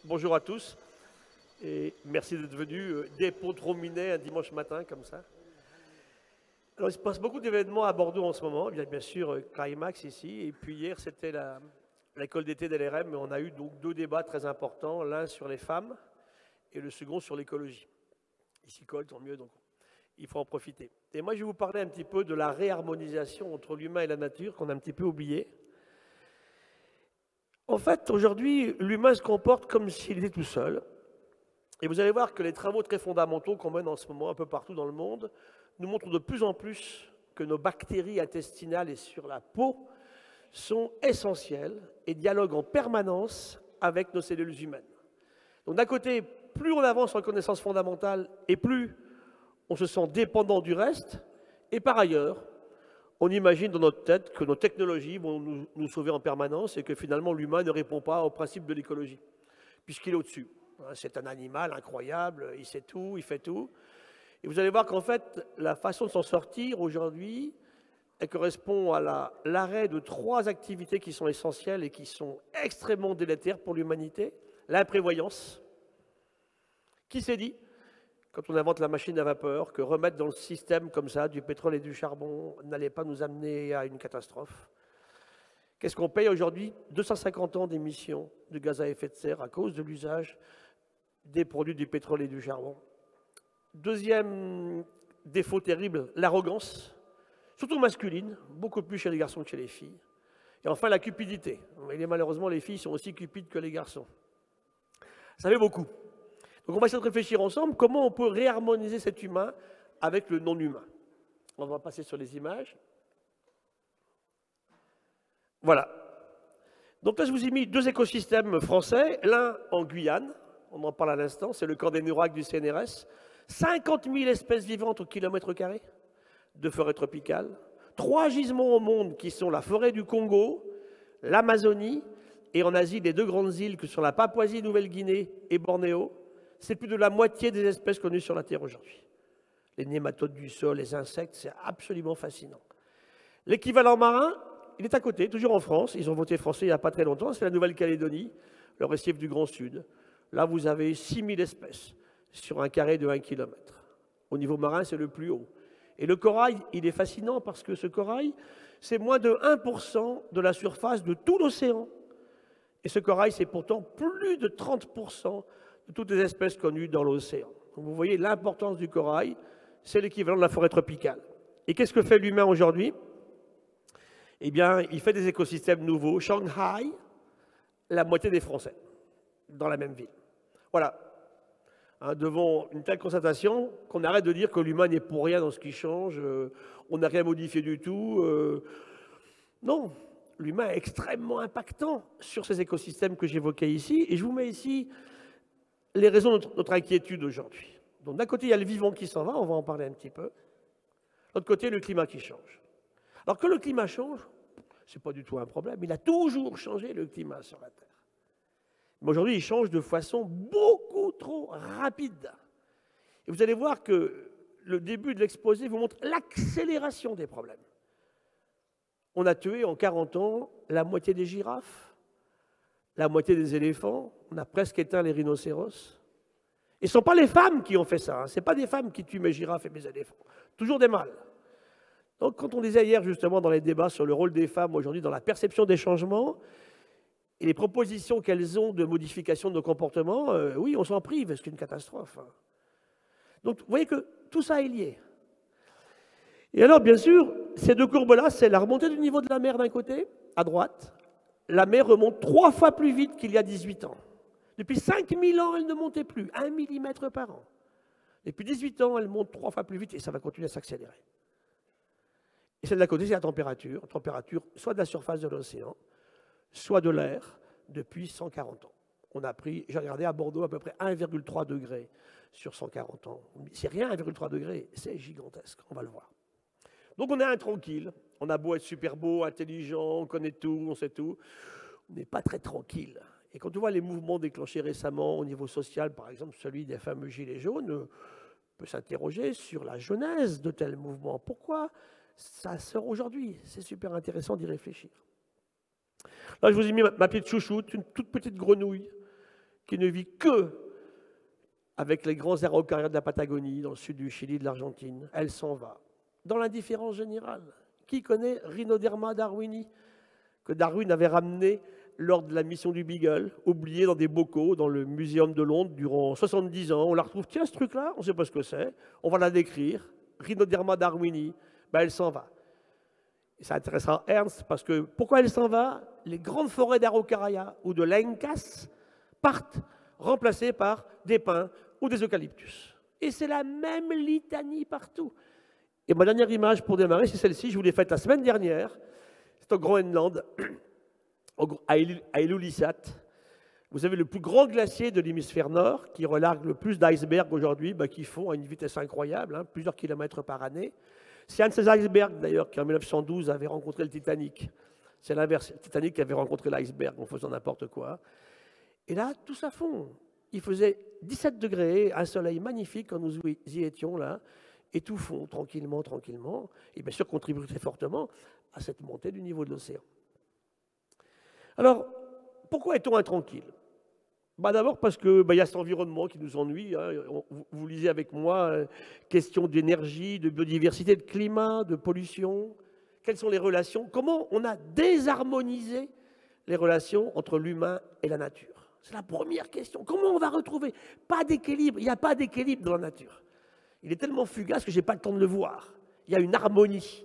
Bonjour à tous et merci d'être venus des Ponts-Rominet un dimanche matin comme ça. Alors, il se passe beaucoup d'événements à Bordeaux en ce moment. Il y a bien sûr Climax ici, et puis hier c'était l'école d'été d'LRM, mais on a eu donc deux débats très importants, l'un sur les femmes et le second sur l'écologie. Ils s'y collent, tant mieux, donc il faut en profiter. Et moi je vais vous parler un petit peu de la réharmonisation entre l'humain et la nature qu'on a un petit peu oublié. En fait, aujourd'hui, l'humain se comporte comme s'il était tout seul. Et vous allez voir que les travaux très fondamentaux qu'on mène en ce moment un peu partout dans le monde nous montrent de plus en plus que nos bactéries intestinales et sur la peau sont essentielles et dialoguent en permanence avec nos cellules humaines. Donc d'un côté, plus on avance en connaissances fondamentales et plus on se sent dépendant du reste. Et par ailleurs, on imagine dans notre tête que nos technologies vont nous sauver en permanence et que finalement l'humain ne répond pas au principe de l'écologie, puisqu'il est au-dessus. C'est un animal incroyable, il sait tout, il fait tout. Et vous allez voir qu'en fait, la façon de s'en sortir aujourd'hui, elle correspond à l'arrêt de trois activités qui sont essentielles et qui sont extrêmement délétères pour l'humanité. L'imprévoyance. Qui s'est dit, quand on invente la machine à vapeur, que remettre dans le système comme ça du pétrole et du charbon n'allait pas nous amener à une catastrophe? Qu'est-ce qu'on paye aujourd'hui? 250 ans d'émissions de gaz à effet de serre à cause de l'usage des produits du pétrole et du charbon. Deuxième défaut terrible, l'arrogance, surtout masculine, beaucoup plus chez les garçons que chez les filles. Et enfin, la cupidité. Et malheureusement, les filles sont aussi cupides que les garçons. Ça fait beaucoup. Donc on va essayer de réfléchir ensemble comment on peut réharmoniser cet humain avec le non-humain. On va passer sur les images. Voilà. Donc là, je vous ai mis deux écosystèmes français, l'un en Guyane, on en parle à l'instant, c'est le camp des Nouracs du CNRS, 50 000 espèces vivantes au kilomètre carré de forêt tropicale, 3 gisements au monde qui sont la forêt du Congo, l'Amazonie, et en Asie, les deux grandes îles que sont la Papouasie-Nouvelle-Guinée et Bornéo. C'est plus de la moitié des espèces connues sur la Terre aujourd'hui. Les nématodes du sol, les insectes, c'est absolument fascinant. L'équivalent marin, il est à côté, toujours en France. Ils ont voté français il n'y a pas très longtemps. C'est la Nouvelle-Calédonie, le récif du Grand Sud. Là, vous avez 6000 espèces sur un carré de 1 km. Au niveau marin, c'est le plus haut. Et le corail, il est fascinant parce que ce corail, c'est moins de 1% de la surface de tout l'océan. Et ce corail, c'est pourtant plus de 30% de toutes les espèces connues dans l'océan. Donc vous voyez l'importance du corail, c'est l'équivalent de la forêt tropicale. Et qu'est-ce que fait l'humain aujourd'hui? Eh bien, il fait des écosystèmes nouveaux. Shanghai, la moitié des Français, dans la même ville. Voilà. Devant une telle constatation, qu'on arrête de dire que l'humain n'est pour rien dans ce qui change, on n'a rien modifié du tout. Non, l'humain est extrêmement impactant sur ces écosystèmes que j'évoquais ici. Et je vous mets ici les raisons de notre inquiétude aujourd'hui. Donc d'un côté, il y a le vivant qui s'en va, on va en parler un petit peu. De l'autre côté, le climat qui change. Alors que le climat change, ce n'est pas du tout un problème. Il a toujours changé, le climat sur la Terre. Mais aujourd'hui, il change de façon beaucoup trop rapide. Et vous allez voir que le début de l'exposé vous montre l'accélération des problèmes. On a tué en 40 ans la moitié des girafes, la moitié des éléphants, on a presque éteint les rhinocéros. Et ce ne sont pas les femmes qui ont fait ça, ce n'est pas des femmes qui tuent mes girafes et mes éléphants, toujours des mâles. Donc quand on disait hier justement dans les débats sur le rôle des femmes aujourd'hui dans la perception des changements et les propositions qu'elles ont de modification de nos comportements, oui, on s'en prive, c'est une catastrophe. Donc vous voyez que tout ça est lié. Et alors bien sûr, ces deux courbes-là, c'est la remontée du niveau de la mer d'un côté, à droite. La mer remonte 3 fois plus vite qu'il y a 18 ans. Depuis 5000 ans, elle ne montait plus, 1 millimètre par an. Depuis 18 ans, elle monte 3 fois plus vite et ça va continuer à s'accélérer. Et celle d'à côté, c'est la température soit de la surface de l'océan, soit de l'air, depuis 140 ans. On a pris, j'ai regardé à Bordeaux, à peu près 1,3 degré sur 140 ans. C'est rien, 1,3 degré, c'est gigantesque, on va le voir. Donc on est intranquille, on a beau être super beau, intelligent, on connaît tout, on sait tout, on n'est pas très tranquille. Et quand on voit les mouvements déclenchés récemment au niveau social, par exemple celui des fameux gilets jaunes, on peut s'interroger sur la genèse de tels mouvements. Pourquoi ça sort aujourd'hui? C'est super intéressant d'y réfléchir. Là, je vous ai mis ma petite chouchoute, une toute petite grenouille qui ne vit que avec les grands araucarias de la Patagonie, dans le sud du Chili, de l'Argentine. Elle s'en va. Dans l'indifférence générale. Qui connaît Rhinoderma darwini, que Darwin avait ramené lors de la mission du Beagle, oublié dans des bocaux dans le Muséum de Londres durant 70 ans. On la retrouve, tiens, ce truc-là, on ne sait pas ce que c'est, on va la décrire. Rhinoderma darwini, ben, elle s'en va. Et ça intéressera Ernst, parce que pourquoi elle s'en va? Les grandes forêts d'Araucaria ou de l'Encas partent remplacées par des pins ou des eucalyptus. Et c'est la même litanie partout. Et ma dernière image pour démarrer, c'est celle-ci, je vous l'ai faite la semaine dernière. C'est au Groenland, à Ilulissat. Vous avez le plus grand glacier de l'hémisphère nord, qui relargue le plus d'icebergs aujourd'hui, qui font à une vitesse incroyable, hein, plusieurs kilomètres par année. C'est un de ces icebergs, d'ailleurs, qui en 1912 avait rencontré le Titanic. C'est l'inverse, le Titanic qui avait rencontré l'iceberg en faisant n'importe quoi. Et là, tout ça fond. Il faisait 17 degrés, un soleil magnifique quand nous y étions là, et tout fond, tranquillement, tranquillement, et bien sûr contribue très fortement à cette montée du niveau de l'océan. Alors, pourquoi est-on intranquille? D'abord parce qu'il y a cet environnement qui nous ennuie. Hein. Vous lisez avec moi, question d'énergie, de biodiversité, de climat, de pollution. Quelles sont les relations? Comment on a désharmonisé les relations entre l'humain et la nature? C'est la première question. Comment on va retrouver? Pas d'équilibre. Il n'y a pas d'équilibre dans la nature. Il est tellement fugace que je n'ai pas le temps de le voir. Il y a une harmonie.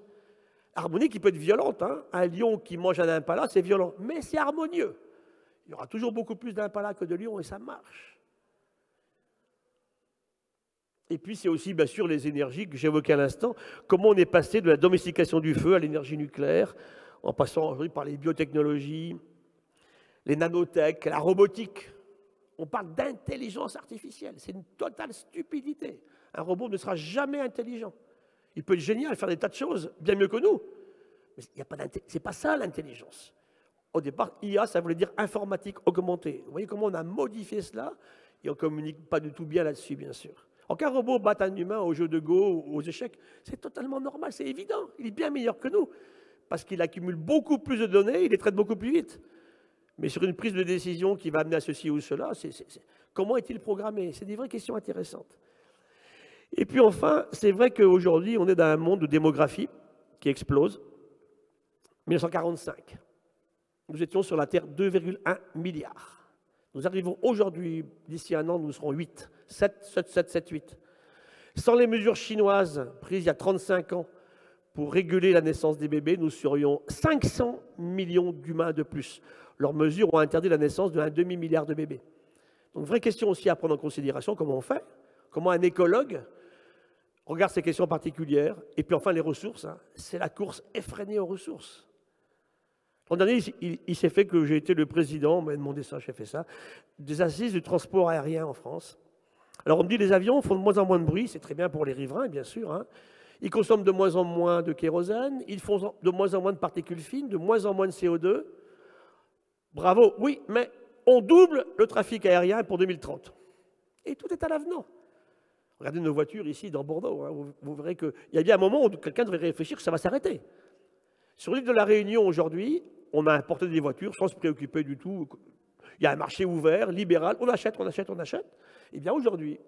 Harmonie qui peut être violente. Hein. Un lion qui mange un impala, c'est violent. Mais c'est harmonieux. Il y aura toujours beaucoup plus d'impala que de lions et ça marche. Et puis c'est aussi bien sûr les énergies que j'évoquais à l'instant. Comment on est passé de la domestication du feu à l'énergie nucléaire, en passant aujourd'hui par les biotechnologies, les nanotech, la robotique. On parle d'intelligence artificielle. C'est une totale stupidité. Un robot ne sera jamais intelligent. Il peut être génial, faire des tas de choses, bien mieux que nous. Mais ce n'est pas ça l'intelligence. Au départ, IA, ça voulait dire informatique augmentée. Vous voyez comment on a modifié cela et on ne communique pas du tout bien là-dessus, bien sûr. Alors qu'un robot batte un humain au jeu de Go ou aux échecs, c'est totalement normal, c'est évident. Il est bien meilleur que nous parce qu'il accumule beaucoup plus de données, il les traite beaucoup plus vite. Mais sur une prise de décision qui va amener à ceci ou cela, comment est-il programmé? C'est des vraies questions intéressantes. Et puis enfin, c'est vrai qu'aujourd'hui, on est dans un monde de démographie qui explose. 1945, nous étions sur la Terre 2,1 milliards. Nous arrivons aujourd'hui, d'ici un an, nous serons 8, 7, 8. Sans les mesures chinoises prises il y a 35 ans pour réguler la naissance des bébés, nous serions 500 millions d'humains de plus. Leurs mesures ont interdit la naissance d'un demi-milliard de bébés. Donc, vraie question aussi à prendre en considération, comment on fait? Comment un écologue regarde ces questions particulières? Et puis enfin, les ressources, hein. C'est la course effrénée aux ressources. L'an dernier, il s'est fait que j'ai été le président, on m'a demandé ça, j'ai fait ça, des assises du transport aérien en France. Alors on me dit les avions font de moins en moins de bruit, c'est très bien pour les riverains, bien sûr. Hein. Ils consomment de moins en moins de kérosène, ils font de moins en moins de particules fines, de moins en moins de CO2. Bravo, oui, mais on double le trafic aérien pour 2030. Et tout est à l'avenant. Regardez nos voitures ici dans Bordeaux, hein, vous verrez qu'il y a bien un moment où quelqu'un devrait réfléchir que ça va s'arrêter. Sur l'île de la Réunion aujourd'hui, on a importé des voitures sans se préoccuper du tout. Il y a un marché ouvert, libéral, on achète, on achète, on achète. Eh bien aujourd'hui,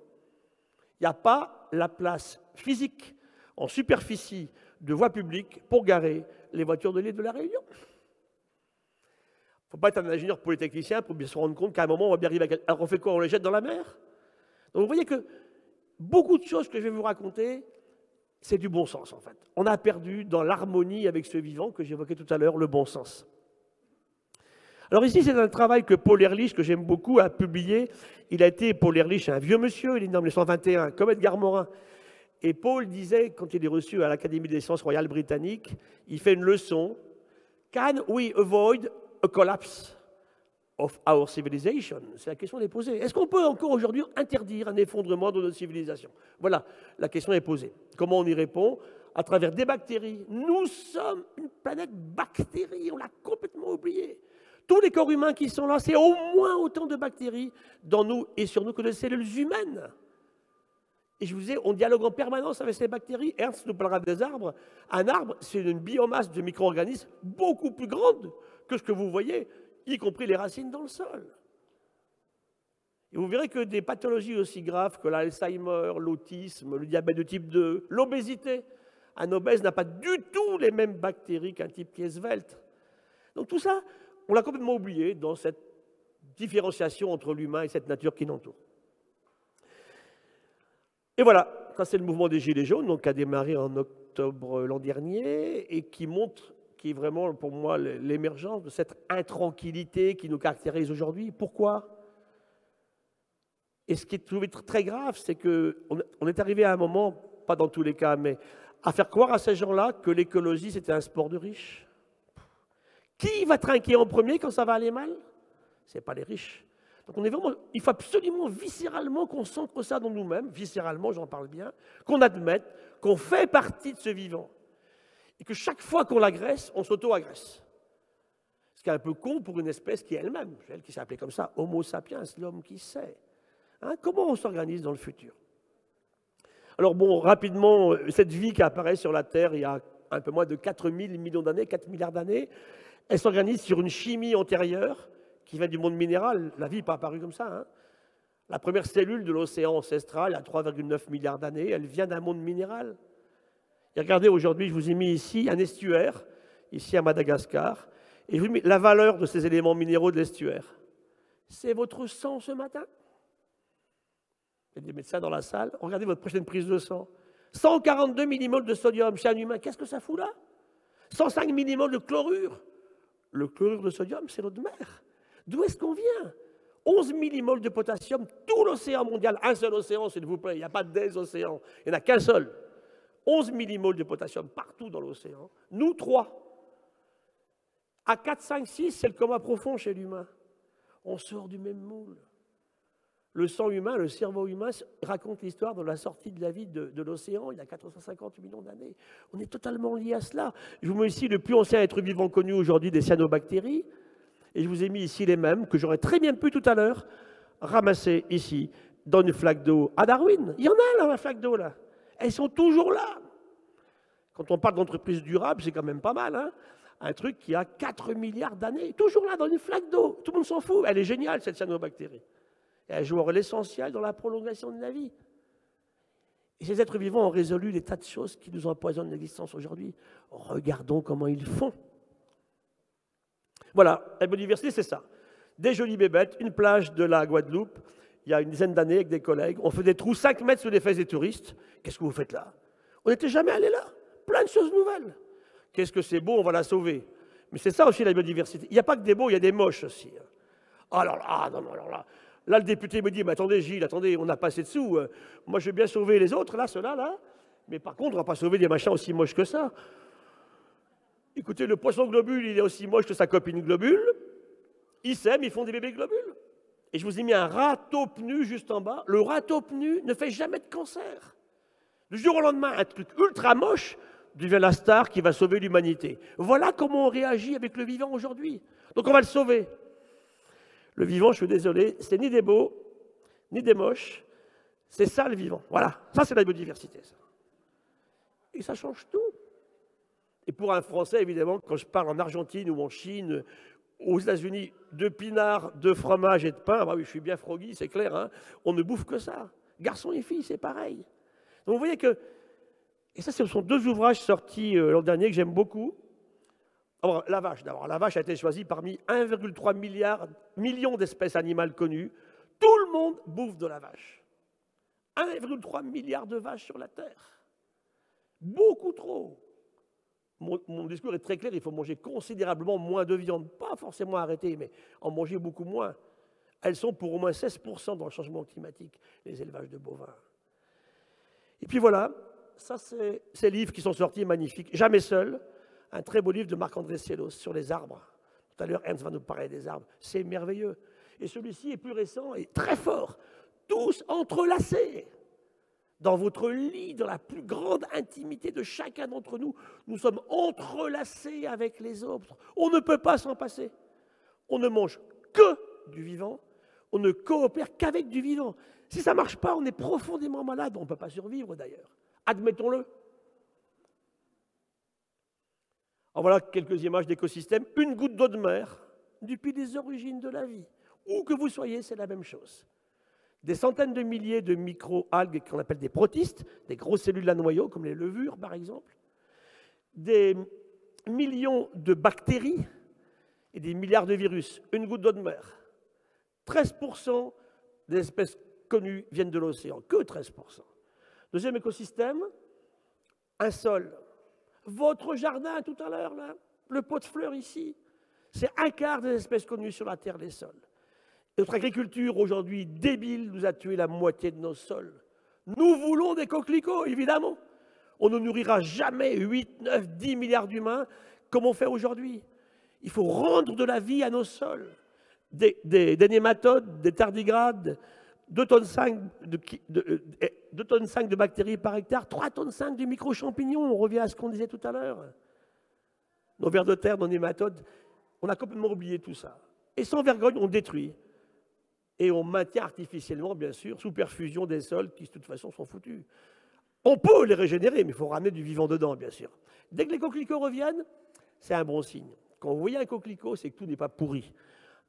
il n'y a pas la place physique en superficie de voie publique pour garer les voitures de l'île de la Réunion. Il ne faut pas être un ingénieur polytechnicien pour bien se rendre compte qu'à un moment, on va bien arriver à... Alors on fait quoi? On les jette dans la mer? Donc vous voyez que beaucoup de choses que je vais vous raconter, c'est du bon sens en fait. On a perdu dans l'harmonie avec ce vivant que j'évoquais tout à l'heure, le bon sens. Alors ici, c'est un travail que Paul Ehrlich, que j'aime beaucoup, a publié. Paul Ehrlich, un vieux monsieur, il est né en 1921, comme Edgar Morin. Et Paul disait, quand il est reçu à l'Académie des sciences royales britanniques, il fait une leçon. Can we avoid a collapse of our civilization? C'est la question qui est posée. Est-ce qu'on peut encore aujourd'hui interdire un effondrement de notre civilisation? Voilà, la question est posée. Comment on y répond? À travers des bactéries. Nous sommes une planète bactérie, on l'a complètement oublié. Tous les corps humains qui sont là, c'est au moins autant de bactéries dans nous et sur nous que de cellules humaines. Et je vous disais, on dialogue en permanence avec ces bactéries. Ernst nous parlera des arbres. Un arbre, c'est une biomasse de micro-organismes beaucoup plus grande que ce que vous voyez, y compris les racines dans le sol. Et vous verrez que des pathologies aussi graves que l'Alzheimer, l'autisme, le diabète de type 2, l'obésité, un obèse n'a pas du tout les mêmes bactéries qu'un type qui est svelte. Donc tout ça, on l'a complètement oublié dans cette différenciation entre l'humain et cette nature qui l'entoure. Et voilà, ça c'est le mouvement des Gilets jaunes, donc, qui a démarré en octobre l'an dernier et qui montre, qui est vraiment pour moi l'émergence de cette intranquillité qui nous caractérise aujourd'hui. Pourquoi ? Et ce qui est trouvé très grave, c'est qu'on est arrivé à un moment, pas dans tous les cas, mais à faire croire à ces gens-là que l'écologie c'était un sport de riches. Qui va trinquer en premier quand ça va aller mal? Ce n'est pas les riches. Donc il faut absolument viscéralement qu'on centre ça dans nous-mêmes, viscéralement, j'en parle bien, qu'on admette qu'on fait partie de ce vivant. Et que chaque fois qu'on l'agresse, on s'auto-agresse. Ce qui est un peu con pour une espèce qui est elle-même, elle qui s'appelait comme ça, Homo sapiens, l'homme qui sait. Hein, comment on s'organise dans le futur? Alors bon, rapidement, cette vie qui apparaît sur la Terre il y a un peu moins de 4 000 millions d'années, 4 milliards d'années, elle s'organise sur une chimie antérieure qui vient du monde minéral. La vie n'est pas apparue comme ça. Hein. La première cellule de l'océan ancestral, il y a 3,9 milliards d'années, elle vient d'un monde minéral. Et regardez, aujourd'hui, je vous ai mis ici un estuaire, ici à Madagascar, et je vous ai mis la valeur de ces éléments minéraux de l'estuaire. C'est votre sang ce matin. Il y a des médecins dans la salle. Regardez votre prochaine prise de sang. 142 millimoles de sodium chez un humain. Qu'est-ce que ça fout là? 105 millimoles de chlorure. Le chlorure de sodium, c'est l'eau de mer. D'où est-ce qu'on vient? 11 millimoles de potassium, tout l'océan mondial. Un seul océan, s'il vous plaît. Il n'y a pas des océans. Il n'y en a qu'un seul. 11 millimoles de potassium partout dans l'océan. Nous, 3. À 4, 5, 6, c'est le coma profond chez l'humain. On sort du même moule. Le sang humain, le cerveau humain raconte l'histoire de la sortie de la vie de l'océan il y a 450 millions d'années. On est totalement lié à cela. Je vous mets ici le plus ancien être vivant connu aujourd'hui des cyanobactéries. Et je vous ai mis ici les mêmes que j'aurais très bien pu tout à l'heure ramasser ici dans une flaque d'eau à Darwin. Il y en a là, la flaque d'eau là. Elles sont toujours là. Quand on parle d'entreprise durable, c'est quand même pas mal. Hein, un truc qui a 4 milliards d'années, toujours là dans une flaque d'eau. Tout le monde s'en fout. Elle est géniale cette cyanobactérie. Et elle joue un rôle essentiel dans la prolongation de la vie. Et ces êtres vivants ont résolu des tas de choses qui nous empoisonnent l'existence aujourd'hui. Regardons comment ils font. Voilà, la biodiversité, c'est ça. Des jolies bébêtes, une plage de la Guadeloupe, il y a une dizaine d'années avec des collègues. On fait des trous 5 mètres sous les fesses des touristes. Qu'est-ce que vous faites là? On n'était jamais allé là. Plein de choses nouvelles. Qu'est-ce que c'est beau, on va la sauver. Mais c'est ça aussi la biodiversité. Il n'y a pas que des beaux, il y a des moches aussi. Alors là, là, le député me dit, mais attendez Gilles, attendez, on a pas assez de sous. Moi, je veux bien sauver les autres, là, ceux-là, là. Mais par contre, on ne va pas sauver des machins aussi moches que ça. Écoutez, le poisson globule, il est aussi moche que sa copine globule. Ils s'aiment, ils font des bébés globules. Et je vous ai mis un râteau pnu juste en bas. Le râteau pnu ne fait jamais de cancer. Du jour au lendemain, un truc ultra moche devient la star qui va sauver l'humanité. Voilà comment on réagit avec le vivant aujourd'hui. Donc on va le sauver. Le vivant, je suis désolé, c'est ni des beaux, ni des moches. C'est ça le vivant. Voilà, ça c'est la biodiversité. Ça. Et ça change tout. Et pour un Français, évidemment, quand je parle en Argentine ou en Chine, aux États-Unis, de pinard, de fromage et de pain, bah oui, je suis bien froggy, c'est clair, hein, on ne bouffe que ça. Garçons et filles, c'est pareil. Donc vous voyez que, et ça, ce sont 2 ouvrages sortis l'an dernier que j'aime beaucoup. Alors, la vache, d'abord. La vache a été choisie parmi 1,3 million d'espèces animales connues. Tout le monde bouffe de la vache. 1,3 milliard de vaches sur la Terre. Beaucoup trop. Mon discours est très clair, il faut manger considérablement moins de viande. Pas forcément arrêter, mais en manger beaucoup moins. Elles sont pour au moins 16% dans le changement climatique, les élevages de bovins. Et puis voilà, ça c'est ces livres qui sont sortis magnifiques. Jamais seul, un très beau livre de Marc-André Sellos sur les arbres. Tout à l'heure, Ernst va nous parler des arbres. C'est merveilleux. Et celui-ci est plus récent et très fort. Tous entrelacés. Dans votre lit, dans la plus grande intimité de chacun d'entre nous, nous sommes entrelacés avec les autres. On ne peut pas s'en passer. On ne mange que du vivant. On ne coopère qu'avec du vivant. Si ça ne marche pas, on est profondément malade. On ne peut pas survivre d'ailleurs. Admettons-le. Alors voilà quelques images d'écosystèmes. Une goutte d'eau de mer, depuis les origines de la vie. Où que vous soyez, c'est la même chose. des centaines de milliers de micro-algues qu'on appelle des protistes, des grosses cellules à noyaux, comme les levures par exemple, des millions de bactéries et des milliards de virus, une goutte d'eau de mer. 13% des espèces connues viennent de l'océan, que 13%. Deuxième écosystème, un sol. Votre jardin tout à l'heure, là, le pot de fleurs ici, c'est un quart des espèces connues sur la Terre, les sols. Et notre agriculture aujourd'hui débile nous a tué la moitié de nos sols. Nous voulons des coquelicots, évidemment. On ne nourrira jamais 8, 9, 10 milliards d'humains comme on fait aujourd'hui. Il faut rendre de la vie à nos sols. Des nématodes, des tardigrades, 2,5 tonnes de bactéries par hectare, 3,5 tonnes de micro-champignons. On revient à ce qu'on disait tout à l'heure. Nos vers de terre, nos nématodes, on a complètement oublié tout ça. Et sans vergogne, on détruit. Et on maintient artificiellement, bien sûr, sous perfusion des sols qui, de toute façon, sont foutus. On peut les régénérer, mais il faut ramener du vivant dedans, bien sûr. Dès que les coquelicots reviennent, c'est un bon signe. Quand vous voyez un coquelicot, c'est que tout n'est pas pourri.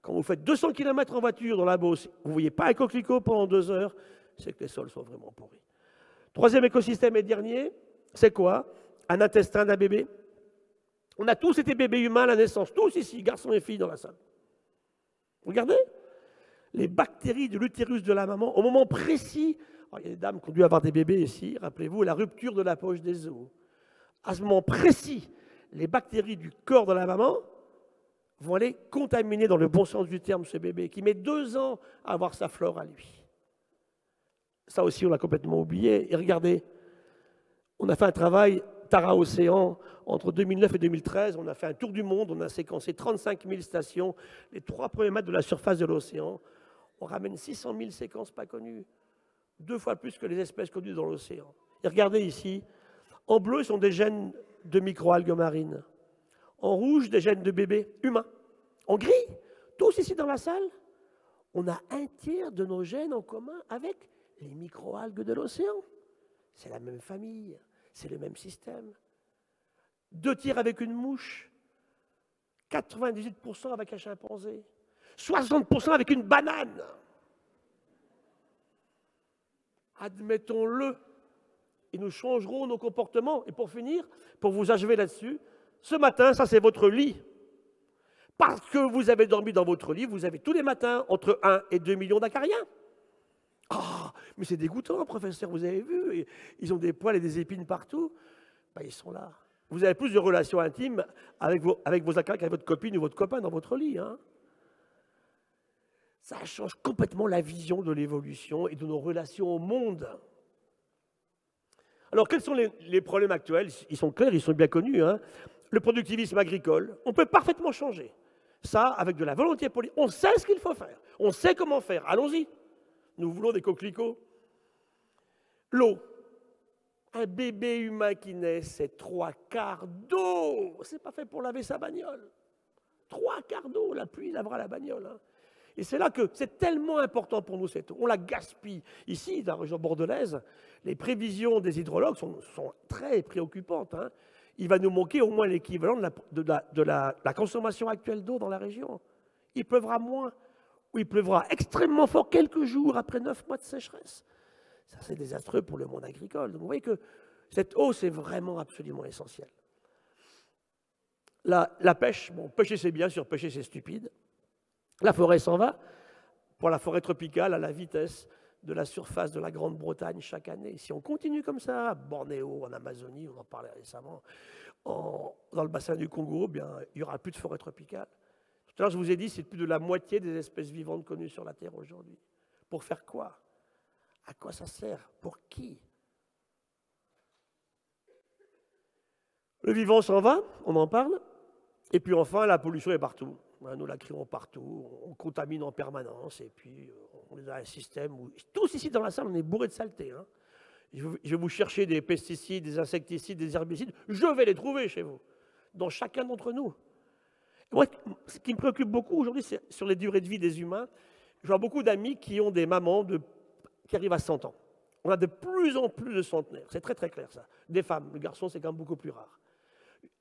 Quand vous faites 200 km en voiture dans la Beauce, vous ne voyez pas un coquelicot pendant 2 heures, c'est que les sols sont vraiment pourris. Troisième écosystème et dernier, c'est quoi? Un intestin d'un bébé. On a tous été bébés humains à la naissance, tous ici, garçons et filles dans la salle. Regardez, les bactéries de l'utérus de la maman, au moment précis, alors, il y a des dames qui ont dû avoir des bébés ici, rappelez-vous, la rupture de la poche des os. À ce moment précis, les bactéries du corps de la maman vont aller contaminer dans le bon sens du terme ce bébé, qui met 2 ans à avoir sa flore à lui. Ça aussi, on l'a complètement oublié. Et regardez, on a fait un travail Tara Océan entre 2009 et 2013. On a fait un tour du monde, on a séquencé 35 000 stations, les 3 premiers mètres de la surface de l'océan. On ramène 600 000 séquences pas connues, 2 fois plus que les espèces connues dans l'océan. Et regardez ici, en bleu sont des gènes de microalgues marines. En rouge, des gènes de bébés humains. En gris, tous ici dans la salle, on a un tiers de nos gènes en commun avec les microalgues de l'océan. C'est la même famille, c'est le même système. 2 tiers avec une mouche, 98% avec un chimpanzé, 60% avec une banane. Admettons-le, et nous changerons nos comportements. Et pour finir, pour vous achever là-dessus, ce matin, ça c'est votre lit. Parce que vous avez dormi dans votre lit, vous avez tous les matins entre 1 et 2 millions d'acariens. Oh, mais c'est dégoûtant, professeur, vous avez vu, ils ont des poils et des épines partout. Ben, ils sont là. Vous avez plus de relations intimes avec vos acariens qu'avec votre copine ou votre copain dans votre lit. Hein. Ça change complètement la vision de l'évolution et de nos relations au monde. Alors, quels sont les problèmes actuels? Ils sont clairs, ils sont bien connus. Hein. Le productivisme agricole, on peut parfaitement changer. Ça, avec de la volonté politique. On sait ce qu'il faut faire. On sait comment faire. Allons-y. Nous voulons des coquelicots. L'eau. Un bébé humain qui naît, c'est 3/4 d'eau. C'est pas fait pour laver sa bagnole. 3/4 d'eau, la pluie lavera la bagnole. Hein. Et c'est là que c'est tellement important pour nous cette eau. On la gaspille. Ici, dans la région bordelaise, les prévisions des hydrologues sont très préoccupantes. Hein. Il va nous manquer au moins l'équivalent de la consommation actuelle d'eau dans la région. Il pleuvra moins, ou il pleuvra extrêmement fort quelques jours après 9 mois de sécheresse. Ça, c'est désastreux pour le monde agricole. Donc, vous voyez que cette eau, c'est vraiment absolument essentiel. La pêche, bon, pêcher c'est bien, surpêcher c'est stupide. La forêt s'en va, pour la forêt tropicale, à la vitesse de la surface de la Grande-Bretagne chaque année. Si on continue comme ça, à Bornéo, en Amazonie, on en parlait récemment, dans le bassin du Congo, bien, il n'y aura plus de forêt tropicale. Tout à l'heure, je vous ai dit, c'est plus de la moitié des espèces vivantes connues sur la Terre aujourd'hui. Pour faire quoi? À quoi ça sert? Pour qui? Le vivant s'en va, on en parle. Et puis enfin, la pollution est partout. Nous la crions partout, on contamine en permanence, et puis on a un système où... Tous ici dans la salle, on est bourrés de saleté. Hein. Je vais vous chercher des pesticides, des insecticides, des herbicides, je vais les trouver chez vous, dans chacun d'entre nous. Et moi, ce qui me préoccupe beaucoup aujourd'hui, c'est sur les durées de vie des humains. Je vois beaucoup d'amis qui ont des mamans qui arrivent à 100 ans. On a de plus en plus de centenaires, c'est très très clair ça. Des femmes, le garçon c'est quand même beaucoup plus rare.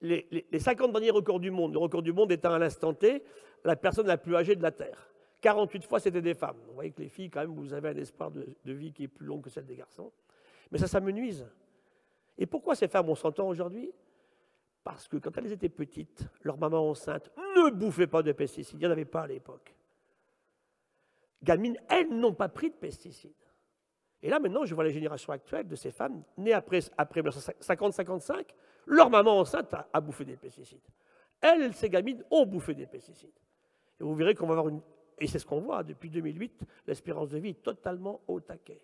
Les 50 derniers records du monde, le record du monde étant à l'instant T la personne la plus âgée de la Terre. 48 fois, c'était des femmes. Vous voyez que les filles, quand même, vous avez un espoir de vie qui est plus long que celle des garçons. Mais ça me nuise. Et pourquoi ces femmes, on s'entend aujourd'hui? Parce que quand elles étaient petites, leur maman enceinte ne bouffait pas de pesticides. Il n'y en avait pas à l'époque. Gamines, elles n'ont pas pris de pesticides. Et là, maintenant, je vois la génération actuelle de ces femmes nées après 1950-55, leur maman enceinte a bouffé des pesticides. Elles, ces gamines, ont bouffé des pesticides. Et vous verrez qu'on va avoir une... Et c'est ce qu'on voit, depuis 2008, l'espérance de vie est totalement au taquet.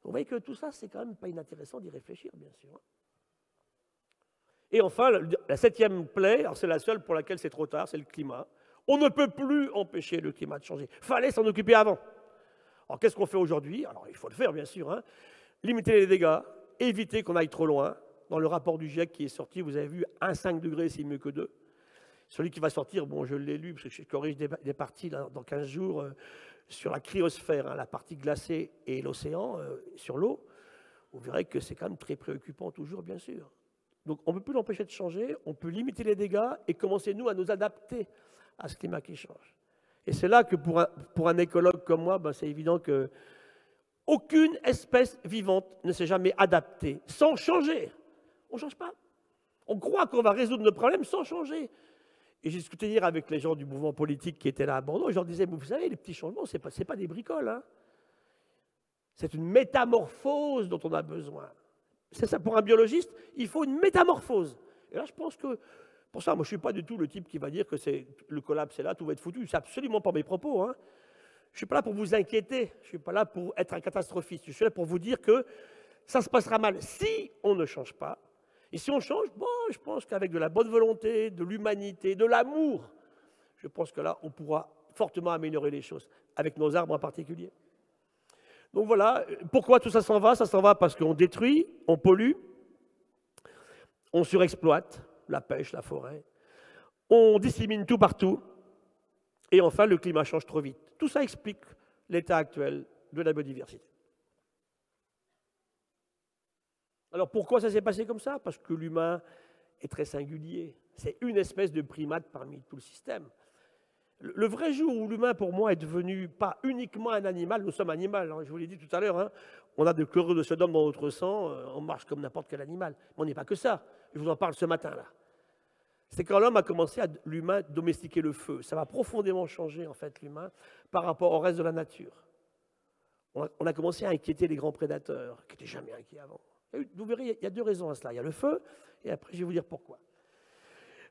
Vous voyez que tout ça, c'est quand même pas inintéressant d'y réfléchir, bien sûr. Et enfin, la 7e plaie, c'est la seule pour laquelle c'est trop tard, c'est le climat. On ne peut plus empêcher le climat de changer. Il fallait s'en occuper avant. Alors, qu'est-ce qu'on fait aujourd'hui? Alors, il faut le faire, bien sûr. Hein. Limiter les dégâts, éviter qu'on aille trop loin. Dans le rapport du GIEC qui est sorti, vous avez vu, 1,5 degrés, c'est mieux que 2. Celui qui va sortir, bon, je l'ai lu, parce que je corrige des parties là, dans 15 jours, sur la cryosphère, hein, la partie glacée et l'océan, sur l'eau. Vous verrez que c'est quand même très préoccupant toujours, bien sûr. Donc, on ne peut plus l'empêcher de changer, on peut limiter les dégâts et commencer, nous, à nous adapter à ce climat qui change. Et c'est là que pour un écologue comme moi, ben, c'est évident qu'aucune espèce vivante ne s'est jamais adaptée sans changer. On ne change pas. On croit qu'on va résoudre nos problèmes sans changer. Et j'ai discuté hier avec les gens du mouvement politique qui étaient là à Bordeaux, et je leur disais, vous savez, les petits changements, ce n'est pas des bricoles. Hein. C'est une métamorphose dont on a besoin. C'est ça, pour un biologiste, il faut une métamorphose. Et là, je pense que, pour ça, moi, je ne suis pas du tout le type qui va dire que le collapse est là, tout va être foutu. C'est absolument pas mes propos. Hein. Je ne suis pas là pour vous inquiéter, je ne suis pas là pour être un catastrophiste. Je suis là pour vous dire que ça se passera mal si on ne change pas. Et si on change, bon, je pense qu'avec de la bonne volonté, de l'humanité, de l'amour, je pense que là, on pourra fortement améliorer les choses, avec nos arbres en particulier. Donc voilà, pourquoi tout ça s'en va? Ça s'en va parce qu'on détruit, on pollue, on surexploite la pêche, la forêt, on dissémine tout partout, et enfin, le climat change trop vite. Tout ça explique l'état actuel de la biodiversité. Alors pourquoi ça s'est passé comme ça? Parce que l'humain est très singulier. C'est une espèce de primate parmi tout le système. Le vrai jour où l'humain, pour moi, est devenu pas uniquement un animal, nous sommes animal, hein, je vous l'ai dit tout à l'heure, hein, on a de chlorure de sodium dans notre sang, on marche comme n'importe quel animal. Mais on n'est pas que ça. Je vous en parle ce matin-là. C'est quand l'homme a commencé à l'humain domestiquer le feu. Ça va profondément changer, en fait, l'humain par rapport au reste de la nature. On a commencé à inquiéter les grands prédateurs, qui n'étaient jamais inquiets avant. Vous verrez, il y a deux raisons à cela. Il y a le feu, et après, je vais vous dire pourquoi.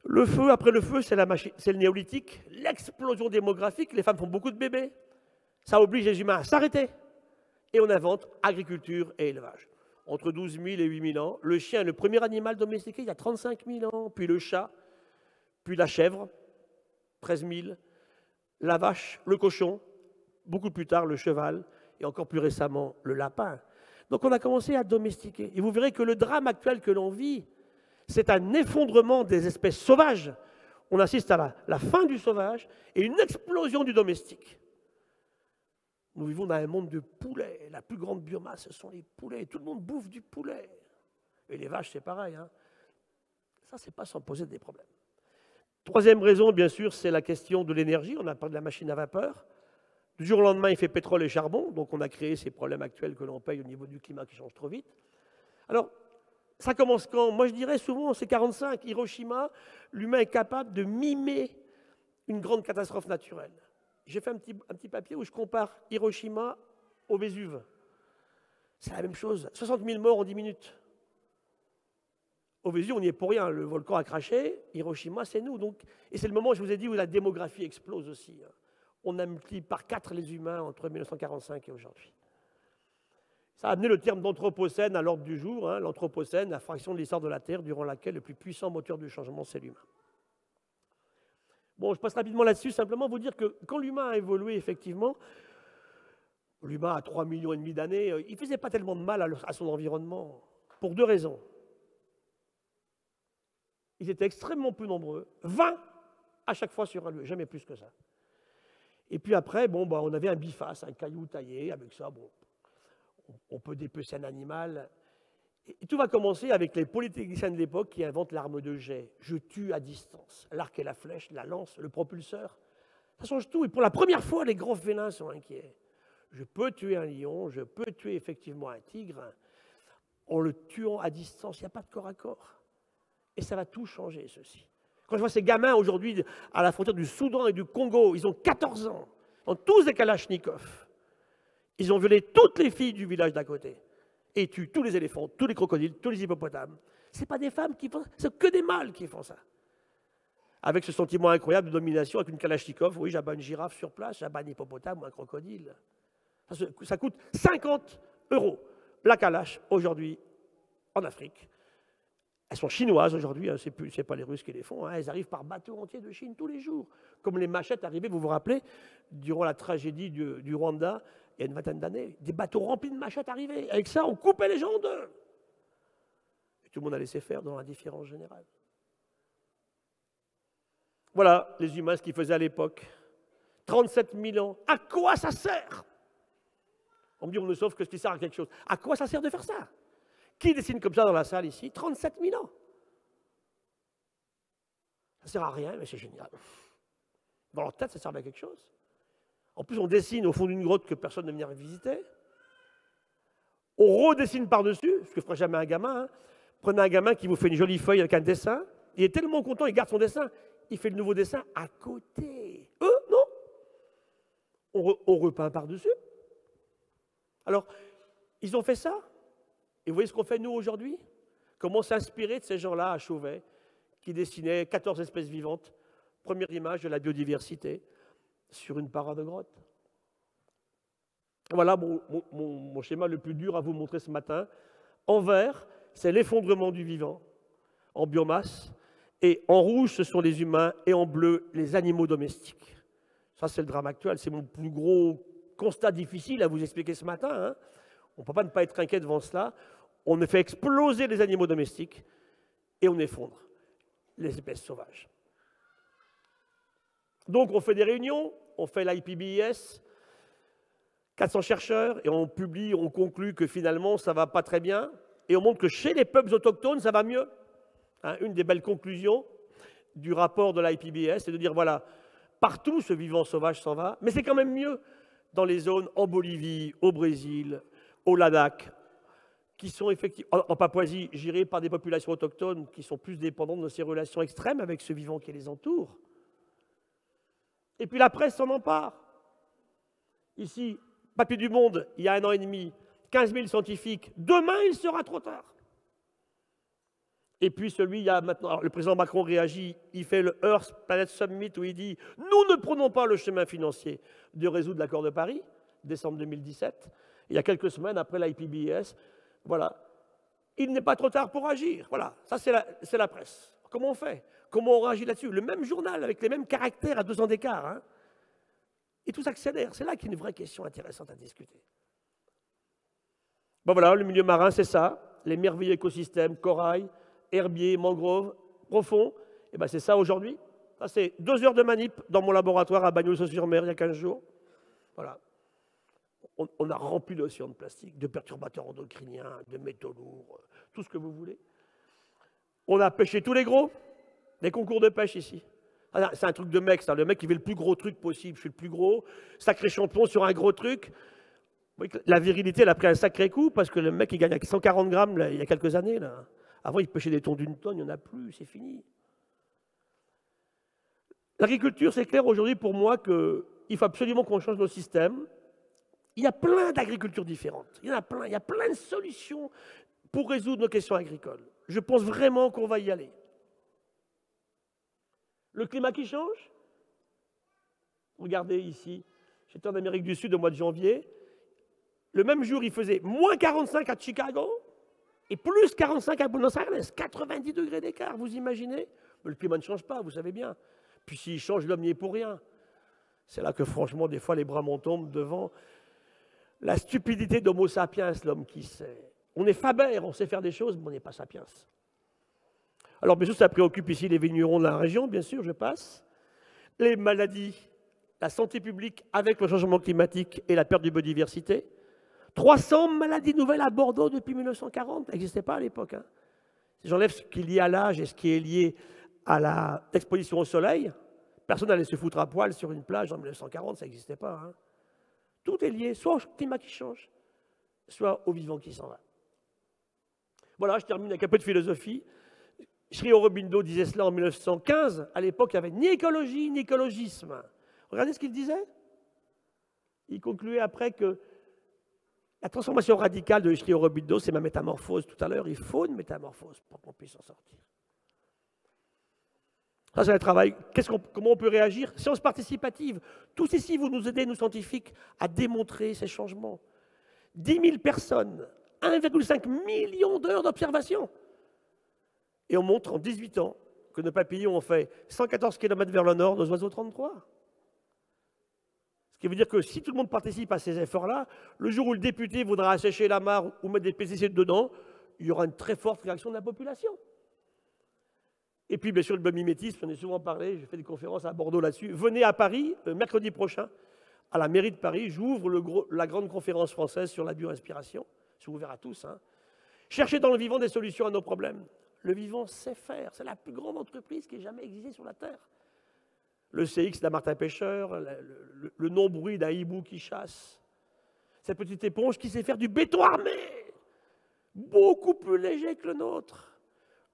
Le feu, après le feu, c'est le néolithique, l'explosion démographique, les femmes font beaucoup de bébés. Ça oblige les humains à s'arrêter. Et on invente agriculture et élevage. Entre 12 000 et 8 000 ans, le chien est le premier animal domestiqué il y a 35 000 ans, puis le chat, puis la chèvre, 13 000, la vache, le cochon, beaucoup plus tard le cheval, et encore plus récemment le lapin. Donc on a commencé à domestiquer. Et vous verrez que le drame actuel que l'on vit, c'est un effondrement des espèces sauvages. On assiste à la fin du sauvage et une explosion du domestique. Nous vivons dans un monde de poulets. La plus grande biomasse, ce sont les poulets. Tout le monde bouffe du poulet. Et les vaches, c'est pareil. Hein. Ça, c'est pas sans poser des problèmes. Troisième raison, bien sûr, c'est la question de l'énergie. On a parlé de la machine à vapeur. Du jour au lendemain, il fait pétrole et charbon. Donc, on a créé ces problèmes actuels que l'on paye au niveau du climat qui change trop vite. Alors, ça commence quand? Moi, je dirais souvent, c'est 45. Hiroshima, l'humain est capable de mimer une grande catastrophe naturelle. J'ai fait un petit papier où je compare Hiroshima au Vésuve. C'est la même chose. 60 000 morts en 10 minutes. Au Vésuve, on n'y est pour rien. Le volcan a craché. Hiroshima, c'est nous. Donc, et c'est le moment, je vous ai dit, où la démographie explose aussi. On a multiplié par 4 les humains entre 1945 et aujourd'hui. Ça a amené le terme d'anthropocène à l'ordre du jour. Hein, l'anthropocène, la fraction de l'histoire de la Terre durant laquelle le plus puissant moteur du changement, c'est l'humain. Bon, je passe rapidement là-dessus, simplement vous dire que quand l'humain a évolué, effectivement, l'humain a 3,5 millions d'années, il ne faisait pas tellement de mal à son environnement, pour deux raisons. Ils étaient extrêmement peu nombreux, 20 à chaque fois sur un lieu, jamais plus que ça. Et puis après, bon, bah, on avait un biface, un caillou taillé, avec ça, bon, on peut dépecer un animal. Et tout va commencer avec les polytechniciens de l'époque qui inventent l'arme de jet. Je tue à distance. L'arc et la flèche, la lance, le propulseur. Ça change tout. Et pour la première fois, les grands félins sont inquiets. Je peux tuer un lion, je peux tuer effectivement un tigre, en le tuant à distance, il n'y a pas de corps à corps. Et ça va tout changer, ceci. Quand je vois ces gamins aujourd'hui à la frontière du Soudan et du Congo, ils ont 14 ans, ils ont tous des kalachnikovs. Ils ont violé toutes les filles du village d'à côté et tuent tous les éléphants, tous les crocodiles, tous les hippopotames. Ce n'est pas des femmes qui font ça, c'est que des mâles qui font ça. Avec ce sentiment incroyable de domination, avec une kalachnikov, oui, j'abats une girafe sur place, j'abats un hippopotame ou un crocodile. Ça coûte 50 € la kalash aujourd'hui en Afrique. Elles sont chinoises aujourd'hui, hein, ce n'est pas les Russes qui les font, hein, elles arrivent par bateau entier de Chine tous les jours. Comme les machettes arrivaient, vous vous rappelez, durant la tragédie du Rwanda, il y a une vingtaine d'années, des bateaux remplis de machettes arrivaient. Avec ça, on coupait les gens en deux. Et tout le monde a laissé faire dans l'indifférence générale. Voilà les humains, ce qu'ils faisaient à l'époque. 37 000 ans. À quoi ça sert? On me dit, on ne sauve que ce qui sert à quelque chose. À quoi ça sert de faire ça? Qui dessine comme ça dans la salle ici? 37 000 ans. Ça ne sert à rien, mais c'est génial. Dans leur tête, ça servait à quelque chose. En plus, on dessine au fond d'une grotte que personne ne vient visiter. On redessine par-dessus, ce que ne ferait jamais un gamin. Hein. Prenez un gamin qui vous fait une jolie feuille avec un dessin. Il est tellement content, il garde son dessin. Il fait le nouveau dessin à côté. Eux, non. On repeint par-dessus. Alors, ils ont fait ça. Et vous voyez ce qu'on fait nous aujourd'hui? Comment s'inspirer de ces gens-là à Chauvet, qui dessinaient 14 espèces vivantes, première image de la biodiversité, sur une parade de grotte. Voilà mon schéma le plus dur à vous montrer ce matin. En vert, c'est l'effondrement du vivant, en biomasse, et en rouge, ce sont les humains, et en bleu, les animaux domestiques. Ça, c'est le drame actuel. C'est mon plus gros constat difficile à vous expliquer ce matin. Hein. On ne peut pas ne pas être inquiet devant cela. On fait exploser les animaux domestiques et on effondre les espèces sauvages. Donc, on fait des réunions, on fait l'IPBES, 400 chercheurs, et on publie, on conclut que finalement, ça ne va pas très bien, et on montre que chez les peuples autochtones, ça va mieux. Hein, une des belles conclusions du rapport de l'IPBES, c'est de dire, voilà, partout, ce vivant sauvage s'en va, mais c'est quand même mieux dans les zones en Bolivie, au Brésil, au Ladakh, qui sont effectivement, en Papouasie, gérées par des populations autochtones qui sont plus dépendantes de ces relations extrêmes avec ce vivant qui les entoure. Et puis la presse s'en empare. Ici, Papier du Monde, il y a 1 an et demi, 15 000 scientifiques. Demain, il sera trop tard. Et puis celui, il y a maintenant, alors, le président Macron réagit, il fait le Earth Planet Summit où il dit « Nous ne prenons pas le chemin financier de résoudre l'accord de Paris », décembre 2017. Il y a quelques semaines, après l'IPBES, voilà, il n'est pas trop tard pour agir. Voilà, ça c'est la presse. Comment on fait? Comment on réagit là-dessus? Le même journal, avec les mêmes caractères à 2 ans d'écart. Hein. Et tout s'accélère. C'est là qu'il y a une vraie question intéressante à discuter. Bon voilà, le milieu marin, c'est ça. Les merveilleux écosystèmes, corail, herbiers, mangroves, profonds. Et bien c'est ça aujourd'hui. Ça c'est 2 heures de manip dans mon laboratoire à Bagnols-sur-Mer il y a 15 jours. Voilà. On a rempli l'océan de plastique, de perturbateurs endocriniens, de métaux lourds, tout ce que vous voulez. On a pêché tous les gros, les concours de pêche ici. Ah, c'est un truc de mec, ça. Le mec qui veut le plus gros truc possible, je suis le plus gros, sacré champion sur un gros truc. La virilité, elle a pris un sacré coup parce que le mec, il gagne 140 grammes là, il y a quelques années. Là. Avant, il pêchait des thons d'1 tonne, il n'y en a plus, c'est fini. L'agriculture, c'est clair aujourd'hui pour moi qu'il faut absolument qu'on change nos systèmes. Il y a plein d'agricultures différentes. Il y en a plein. Il y a plein de solutions pour résoudre nos questions agricoles. Je pense vraiment qu'on va y aller. Le climat qui change. Regardez ici. J'étais en Amérique du Sud au mois de janvier. Le même jour, il faisait moins 45 à Chicago et plus 45 à Buenos Aires. 90 degrés d'écart, vous imaginez? Mais le climat ne change pas, vous savez bien. Puis s'il change, l'homme n'y est pour rien. C'est là que franchement, des fois, les bras m'en tombent devant la stupidité d'Homo sapiens, l'homme qui sait. On est Faber, on sait faire des choses, mais on n'est pas sapiens. Alors, bien sûr, ça préoccupe ici les vignerons de la région, bien sûr, je passe. Les maladies, la santé publique avec le changement climatique et la perte de biodiversité. 300 maladies nouvelles à Bordeaux depuis 1940, ça n'existait pas à l'époque. Hein. Si j'enlève ce qui est lié à l'âge et ce qui est lié à l'exposition au soleil, Personne n'allait se foutre à poil sur une plage en 1940, ça n'existait pas. Hein. Tout est lié, soit au climat qui change, soit au vivant qui s'en va. Voilà, je termine avec un peu de philosophie. Sri Aurobindo disait cela en 1915. À l'époque, il n'y avait ni écologie, ni écologisme. Regardez ce qu'il disait. Il concluait après que la transformation radicale de Sri Aurobindo, c'est ma métamorphose tout à l'heure. Il faut une métamorphose pour qu'on puisse en sortir. Ça, c'est un travail. Comment on peut réagir? Science participative. Tous ici, vous nous aidez, nous scientifiques, à démontrer ces changements. 10 000 personnes, 1,5 million d'heures d'observation. Et on montre en 18 ans que nos papillons ont fait 114 km vers le nord, nos oiseaux 33. Ce qui veut dire que si tout le monde participe à ces efforts-là, le jour où le député voudra assécher la mare ou mettre des pesticides dedans, il y aura une très forte réaction de la population. Et puis, bien sûr, le biomimétisme, j'en ai souvent parlé, j'ai fait des conférences à Bordeaux là-dessus. Venez à Paris, mercredi prochain, à la mairie de Paris, j'ouvre la grande conférence française sur la biorespiration. C'est ouvert à tous. Hein. Cherchez dans le vivant des solutions à nos problèmes. Le vivant sait faire. C'est la plus grande entreprise qui ait jamais existé sur la Terre. Le CX d'un martin pêcheur, le non-bruit d'un hibou qui chasse. Cette petite éponge qui sait faire du béton armé, beaucoup plus léger que le nôtre.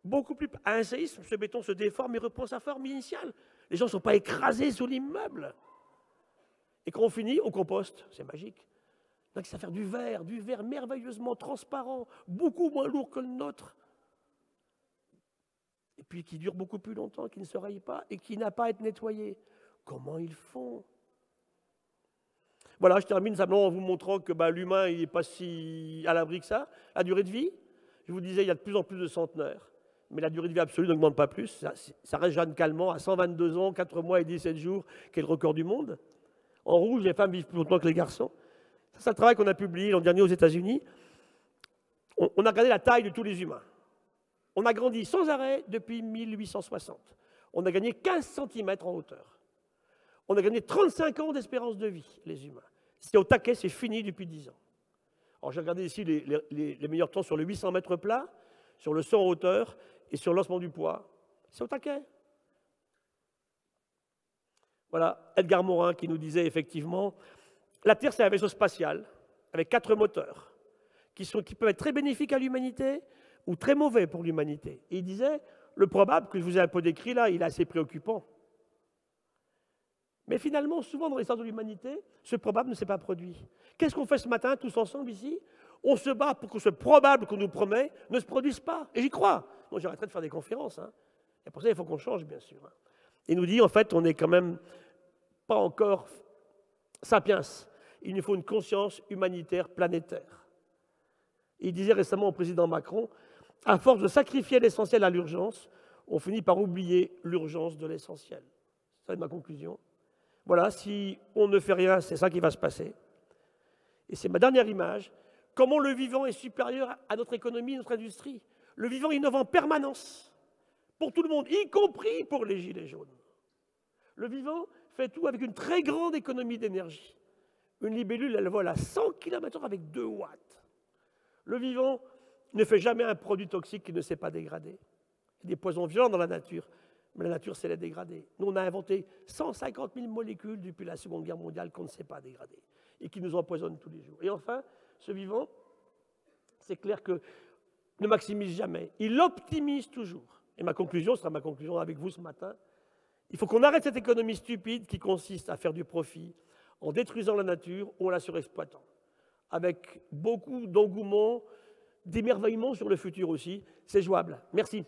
Beaucoup plus. À un séisme, ce béton se déforme et reprend sa forme initiale. Les gens ne sont pas écrasés sous l'immeuble. Et quand on finit, on composte. C'est magique. Donc ça fait du verre merveilleusement transparent, beaucoup moins lourd que le nôtre. Et puis qui dure beaucoup plus longtemps, qui ne se raye pas et qui n'a pas à être nettoyé. Comment ils font? Voilà, je termine simplement en vous montrant que l'humain n'est pas si à l'abri que ça. La durée de vie, je vous disais, il y a de plus en plus de centenaires. Mais la durée de vie absolue n'augmente pas plus. Ça reste Jeanne Calment à 122 ans, 4 mois et 17 jours, qui est le record du monde. En rouge, les femmes vivent plus longtemps que les garçons. C'est un travail qu'on a publié l'an dernier aux États-Unis. On a regardé la taille de tous les humains. On a grandi sans arrêt depuis 1860. On a gagné 15 cm en hauteur. On a gagné 35 ans d'espérance de vie, les humains. C'est au taquet, c'est fini depuis 10 ans. Alors j'ai regardé ici les meilleurs temps sur le 800 mètres plat, sur le 100 en hauteur et sur le lancement du poids. C'est au taquet. Voilà, Edgar Morin qui nous disait effectivement, la Terre c'est un vaisseau spatial avec 4 moteurs qui peuvent être très bénéfiques à l'humanité ou très mauvais pour l'humanité. Et il disait, le probable que je vous ai un peu décrit là, il est assez préoccupant. Mais finalement, souvent dans l'histoire de l'humanité, ce probable ne s'est pas produit. Qu'est-ce qu'on fait ce matin tous ensemble ici? On se bat pour que ce probable qu'on nous promet ne se produise pas. Et j'y crois. Moi, j'arrêterai de faire des conférences. Hein. Et pour ça, il faut qu'on change, bien sûr. Hein. Il nous dit, en fait, on n'est quand même pas encore sapiens. Il nous faut une conscience humanitaire planétaire. Il disait récemment au président Macron, à force de sacrifier l'essentiel à l'urgence, on finit par oublier l'urgence de l'essentiel. C'est ma conclusion. Voilà, si on ne fait rien, c'est ça qui va se passer. Et c'est ma dernière image. Comment le vivant est supérieur à notre économie, notre industrie. Le vivant innove en permanence, pour tout le monde, y compris pour les gilets jaunes. Le vivant fait tout avec une très grande économie d'énergie. Une libellule, elle vole à 100 km/h avec 2 watts. Le vivant ne fait jamais un produit toxique qui ne s'est pas dégradé. Il y a des poisons violents dans la nature, mais la nature sait les dégrader. Nous, on a inventé 150 000 molécules depuis la Seconde Guerre mondiale qu'on ne sait pas dégrader et qui nous empoisonnent tous les jours. Et enfin, ce vivant, c'est clair que ne maximise jamais, il optimise toujours. Et ma conclusion sera ma conclusion avec vous ce matin. Il faut qu'on arrête cette économie stupide qui consiste à faire du profit en détruisant la nature ou en la surexploitant. Avec beaucoup d'engouement, d'émerveillement sur le futur aussi. C'est jouable. Merci.